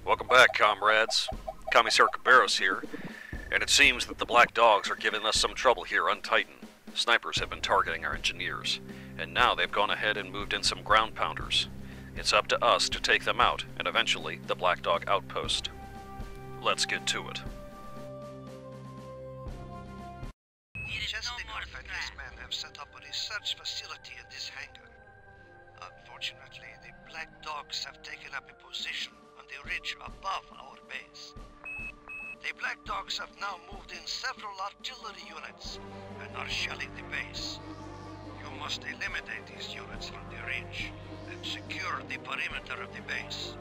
Welcome back, comrades. Commissar Cabarros here, and it seems that the Black Dogs are giving us some trouble here on Titan. Snipers have been targeting our engineers, and now they've gone ahead and moved in some ground pounders. It's up to us to take them out, and eventually the Black Dog outpost. Let's get to it. Chestercliff and his men have set up a research facility in this hangar. Unfortunately, the Black Dogs have taken up a position on the ridge above our base. The Black Dogs have now moved in several artillery units and are shelling the base. You must eliminate these units from the ridge and secure the perimeter of the base.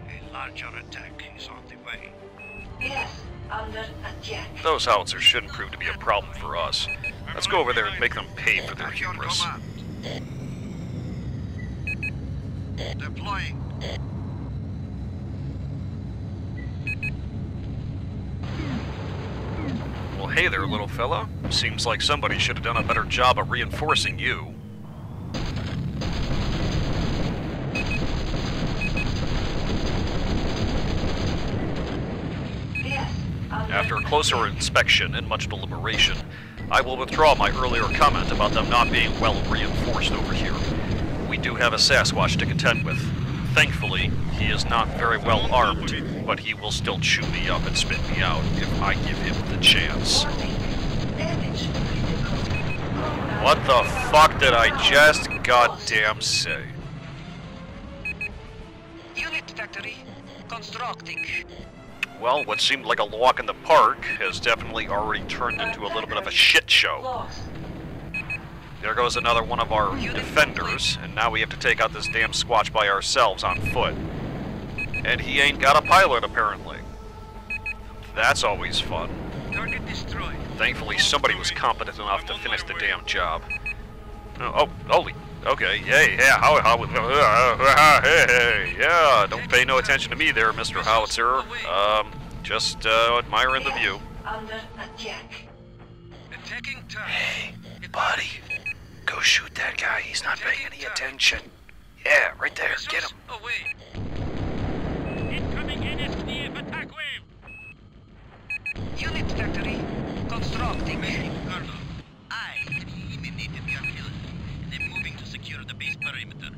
A larger attack is on the way. Yes, under attack. Those howitzers shouldn't prove to be a problem for us. Let's go over there and make them pay for their At your hubris. command. Deploying. Well, hey there, little fella. Seems like somebody should have done a better job of reinforcing you. Yes, under After a closer inspection and much deliberation, I will withdraw my earlier comment about them not being well reinforced over here. We do have a Sasquatch to contend with. Thankfully, he is not very well armed, but he will still chew me up and spit me out if I give him the chance. warning. Damage critical. What the fuck did I just goddamn say? Unit factory constructing. Well, what seemed like a walk in the park has definitely already turned into a little bit of a shit show. Lost. There goes another one of our defenders, and now we have to take out this damn Squatch by ourselves on foot. And he ain't got a pilot, apparently. That's always fun. Target destroyed. Thankfully, somebody was competent enough to finish the damn job. Oh, holy, okay, hey, yeah, hey, yeah, don't pay no attention to me there, Mr. Howitzer. Just admiring the view. Under attack. Attacking target. Hey, buddy, go shoot that guy. He's not paying any attention. Yeah, right there. Get him. Away. Incoming NSDF attack wave! Unit factory constructing. Colonel, I have eliminated the artillery and am moving to secure the base perimeter.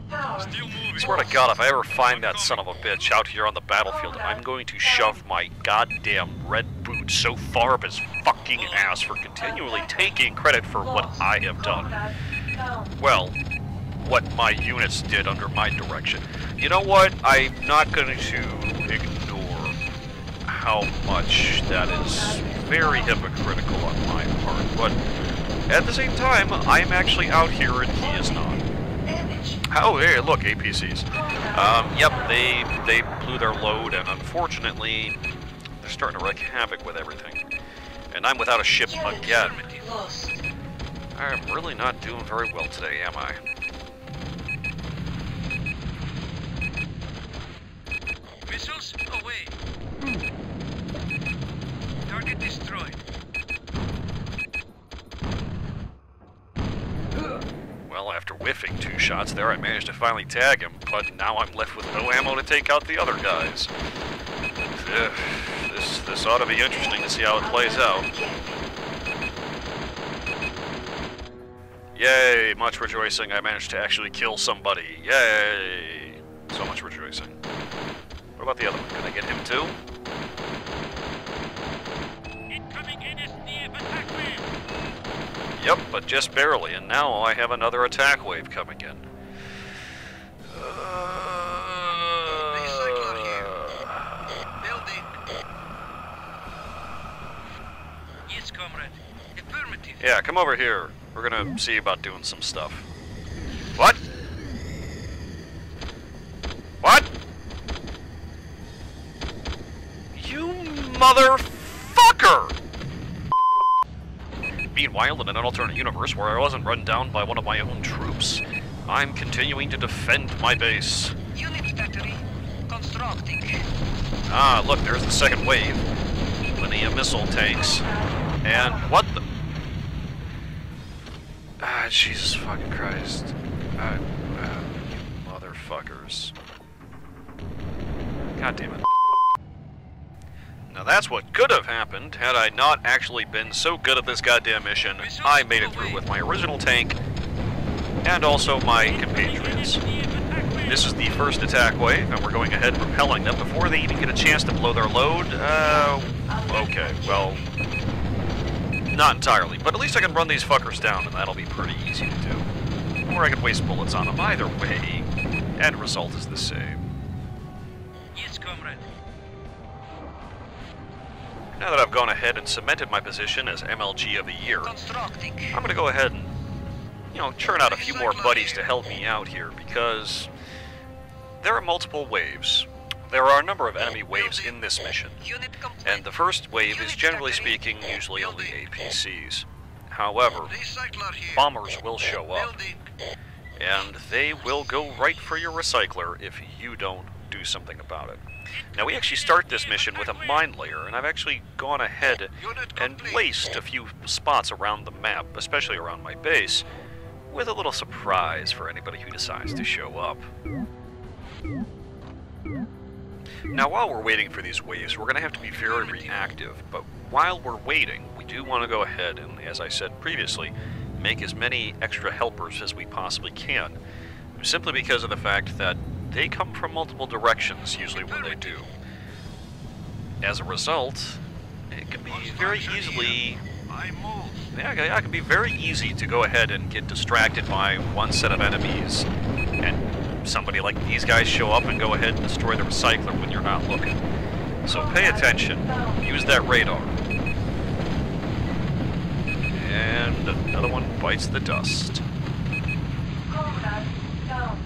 Power. Still moving. Swear to God, if I ever find that son of a bitch out here on the battlefield, I'm going to shove my goddamn red boot so far up his fucking ass for continually taking credit for what I have done. Combat down. Well, what my units did under my direction. You know what? I'm not going to ignore how much that is very hypocritical on my part, but at the same time, I'm actually out here and he is not. Damage. Oh, hey, look, APCs. Yep, they blew their load, and unfortunately, they're starting to wreak havoc with everything. And I'm without a ship again. Lost. I'm really not doing very well today, am I? Missiles away. Target destroyed. Well, after whiffing 2 shots there, I managed to finally tag him, but now I'm left with no ammo to take out the other guys. This ought to be interesting to see how it plays out. Yay, much rejoicing, I managed to actually kill somebody. Yay! So much rejoicing. What about the other one? Can I get him too? Incoming NSDF attack wave! Yep, but just barely, and now I have another attack wave coming in. Recycler here. Building. Yes, comrade. Affirmative. Yeah, come over here. We're gonna see about doing some stuff. What? What? You motherfucker! Meanwhile, in an alternate universe where I wasn't run down by one of my own troops, I'm continuing to defend my base. Unit factory constructing. Ah, look, there's the second wave. Plenty of missile tanks. And what the... Ah, Jesus fucking Christ. You motherfuckers. God damn it. Now that's what could have happened had I not actually been so good at this goddamn mission. I made it through with my original tank and also my compatriots. This is the first attack wave, and we're going ahead and repelling them before they even get a chance to blow their load. Okay, well, not entirely, but at least I can run these fuckers down, and that'll be pretty easy to do. Or I can waste bullets on them. Either way, end result is the same. Yes, comrade. Now that I've gone ahead and cemented my position as MLG of the year, Constructing. I'm going to go ahead and, churn out a few more buddies to help me out here, because there are multiple waves. There are a number of enemy waves in this mission, Unit complete. and the first wave is, generally speaking, usually only APCs. However, Recycler here. bombers will show up, Building. and they will go right for your recycler if you don't do something about it. Now, we actually start this mission with a mine layer, and I've actually gone ahead and placed a few spots around the map, especially around my base, with a little surprise for anybody who decides to show up. Now, while we're waiting for these waves, we're going to have to be very reactive, but while we're waiting, we do want to go ahead and, as I said previously, make as many extra helpers as we possibly can, simply because of the fact that they come from multiple directions, usually when they do. As a result, it can be very easily... I move. Yeah, it can be very easy to go ahead and get distracted by one set of enemies, and somebody like these guys show up and go ahead and destroy the recycler when you're not looking. So pay attention. Use that radar. And another one bites the dust. Comrade down.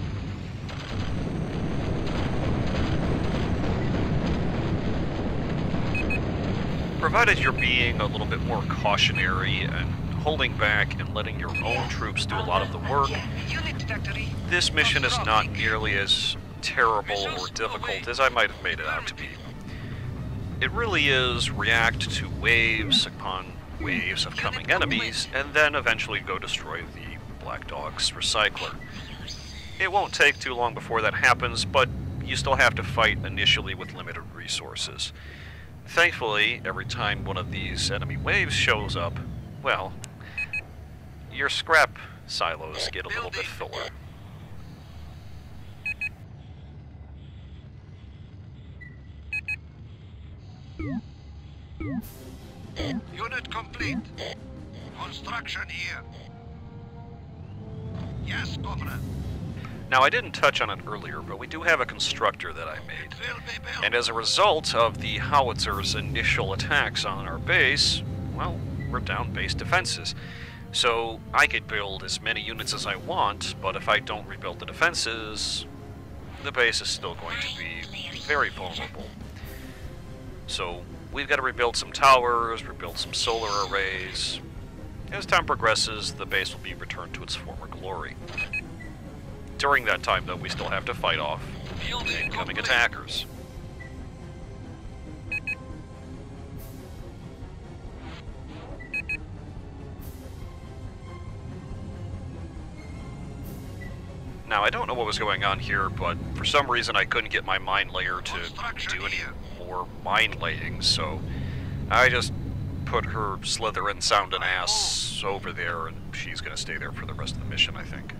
Provided you're being a little bit more cautionary and holding back and letting your own troops do a lot of the work, Unit factory. this mission is not nearly as terrible or difficult as I might have made it out to be. It really is react to waves upon waves of coming enemies, and then eventually go destroy the Black Dog's recycler. It won't take too long before that happens, but you still have to fight initially with limited resources. Thankfully, every time one of these enemy waves shows up, well, your scrap silos get a little bit fuller. Unit complete. Construction here. Yes, comrade. Now, I didn't touch on it earlier, but we do have a constructor that I made. It will be built. And as a result of the howitzer's initial attacks on our base, well, we're down base defenses. So I could build as many units as I want, but if I don't rebuild the defenses, the base is still going to be very vulnerable. So we've got to rebuild some towers, rebuild some solar arrays. As time progresses, the base will be returned to its former glory. During that time, though, we still have to fight off incoming attackers. Now, I don't know what was going on here, but for some reason I couldn't get my mine layer to do any more mine laying, so I just put her Slytherin sounding ass over there, and she's gonna stay there for the rest of the mission, I think.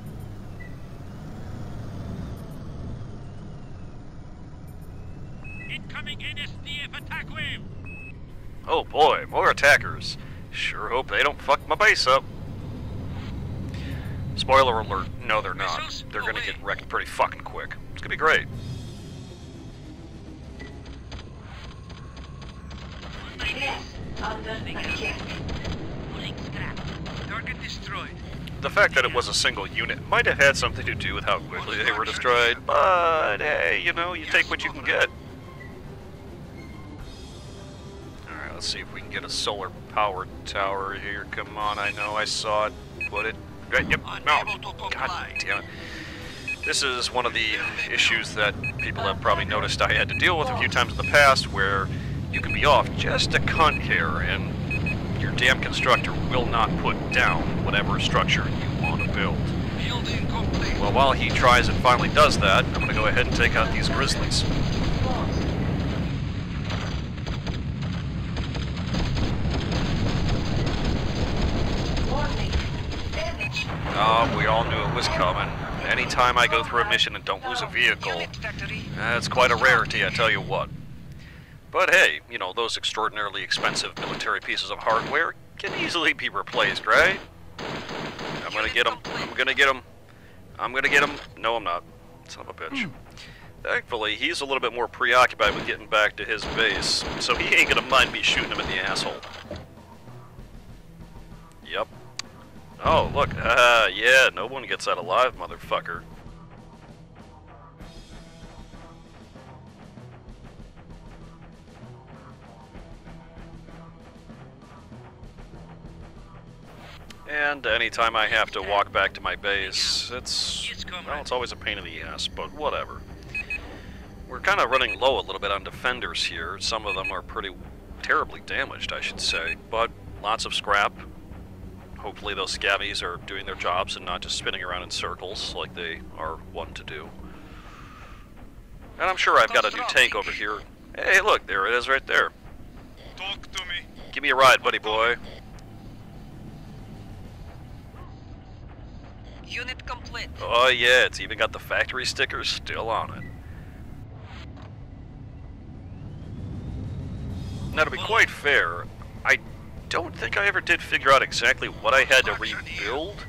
Incoming NSDF attack wave. Oh boy, more attackers. Sure hope they don't fuck my base up. Spoiler alert, no they're not. They're gonna get wrecked pretty fucking quick. It's gonna be great. Yes, under attack. Pulling scrap. Target destroyed. The fact that it was a single unit might have had something to do with how quickly they were destroyed, but hey, you know, you take what you can get. Alright, let's see if we can get a solar powered tower here. Come on, I know I saw it. Put it right, yep, no. God damn it. This is one of the issues that people have probably noticed I had to deal with a few times in the past, where you can be off just a cunt here, and your damn constructor will not put down whatever structure you want to build. Building complete. Well, while he tries and finally does that, I'm going to go ahead and take out these grizzlies. Lost. Oh, we all knew it was coming. Anytime I go through a mission and don't lose a vehicle, it's quite a rarity, I tell you what. But hey, you know, those extraordinarily expensive military pieces of hardware can easily be replaced, right? I'm gonna get him. I'm gonna get him. I'm gonna get him. No, I'm not. Son of a bitch. Thankfully, he's a little bit more preoccupied with getting back to his base, so he ain't gonna mind me shooting him in the asshole. Yep. Oh, look. Yeah, no one gets out alive, motherfucker. And anytime I have to walk back to my base, it's always a pain in the ass, but whatever. We're kind of running low a little bit on defenders here. Some of them are pretty terribly damaged, I should say, but lots of scrap. Hopefully those scabbies are doing their jobs and not just spinning around in circles like they are wont to do. And I'm sure I've got a new tank over here. Hey, look, there it is right there. Talk to me. Give me a ride, buddy boy. Unit complete. Oh yeah, it's even got the factory stickers still on it. Now to be quite fair, I don't think I ever did figure out exactly what I had to rebuild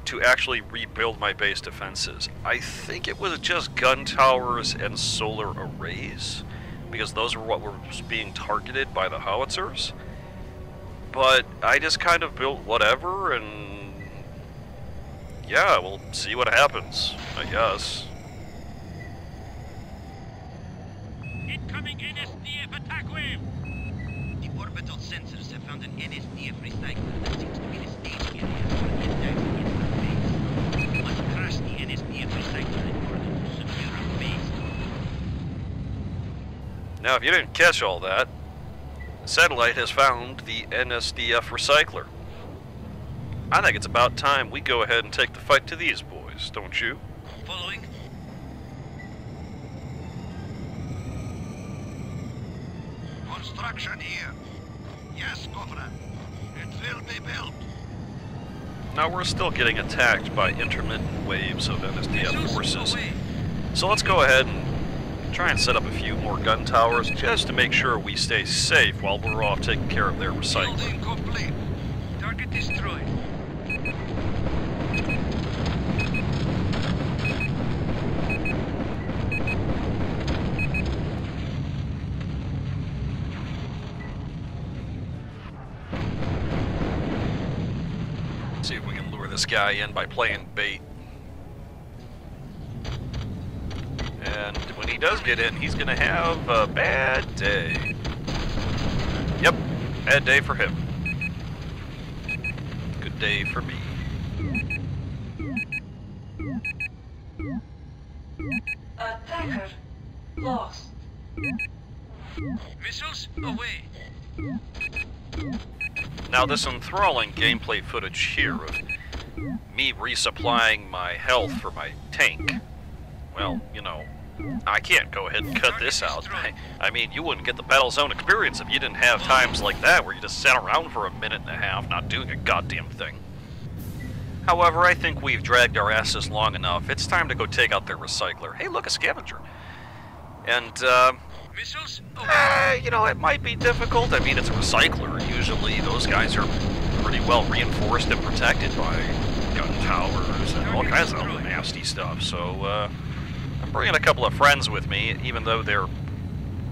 to actually rebuild my base defenses. I think it was just gun towers and solar arrays, because those were what were being targeted by the howitzers. But I just kind of built whatever, and yeah, we'll see what happens, I guess. Incoming NSDF attack wave. The orbital sensors have found an NSDF recycler that seems to be the staging area for an attack against our base. We must crush the NSDF recycler in order to secure our base. Now, if you didn't catch all that, the satellite has found the NSDF recycler. I think it's about time we go ahead and take the fight to these boys, don't you? Following. Construction here. Yes, comrade. It will be built. Now, we're still getting attacked by intermittent waves of NSDF forces. So let's go ahead and try and set up a few more gun towers just to make sure we stay safe while we're off taking care of their recycling. Building complete. Target destroyed. See if we can lure this guy in by playing bait. And when he does get in, he's gonna have a bad day. Yep, bad day for him. Good day for me. Attacker lost. Missiles away. Now this enthralling gameplay footage here of me resupplying my health for my tank, well, you know, I can't go ahead and cut this out. I mean, you wouldn't get the Battlezone experience if you didn't have times like that where you just sat around for a minute and a half not doing a goddamn thing. However, I think we've dragged our asses long enough. It's time to go take out their recycler. Hey, look, a scavenger. And, Missiles away. you know, it might be difficult. I mean, it's a recycler. Usually those guys are pretty well reinforced and protected by gun towers and all kinds of other nasty stuff. So, I'm bringing a couple of friends with me, even though they're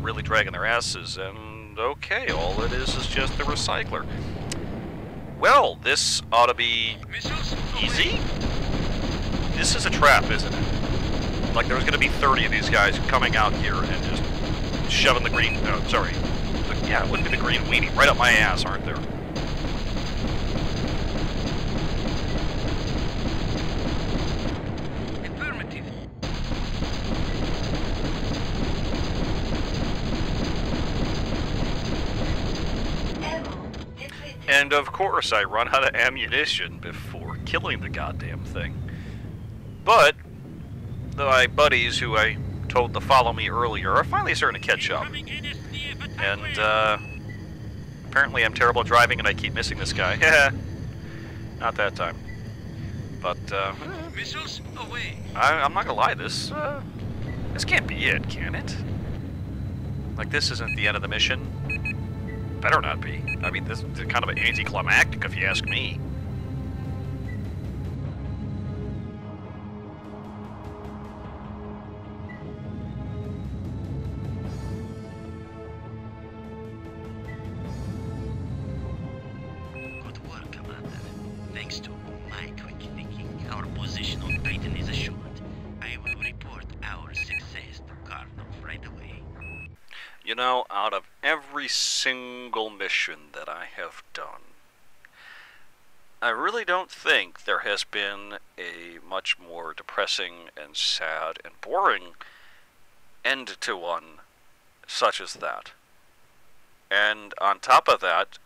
really dragging their asses. And, okay, all it is just the recycler. Well, this ought to be Missiles easy. This is a trap, isn't it? Like, there's going to be 30 of these guys coming out here and just shoving the green, yeah, it wouldn't be the green weenie, right up my ass, aren't there? affirmative. Ammo depleted. And of course I run out of ammunition before killing the goddamn thing. But my buddies who I told to follow me earlier are finally starting to catch up. Incoming NSDF attack And wave. apparently I'm terrible at driving and I keep missing this guy. Yeah, not that time. But, Missiles away. I'm not gonna lie, this can't be it, can it? Like, this isn't the end of the mission. Better not be. I mean, this is kind of an anticlimactic, if you ask me. Good work, Commander. Thanks to my quick thinking, our position on Titan is assured. I will report our success to Karnov right away. You know, out of every single mission that I have done, I really don't think there has been a much more depressing and sad and boring end to one such as that. And on top of that,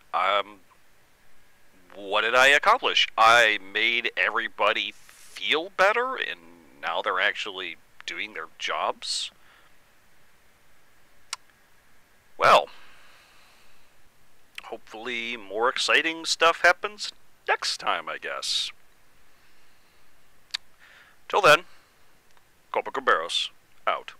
what did I accomplish? I made everybody feel better, and now they're actually doing their jobs. Well, hopefully more exciting stuff happens next time, I guess. Till then, Copa Caballeros, out.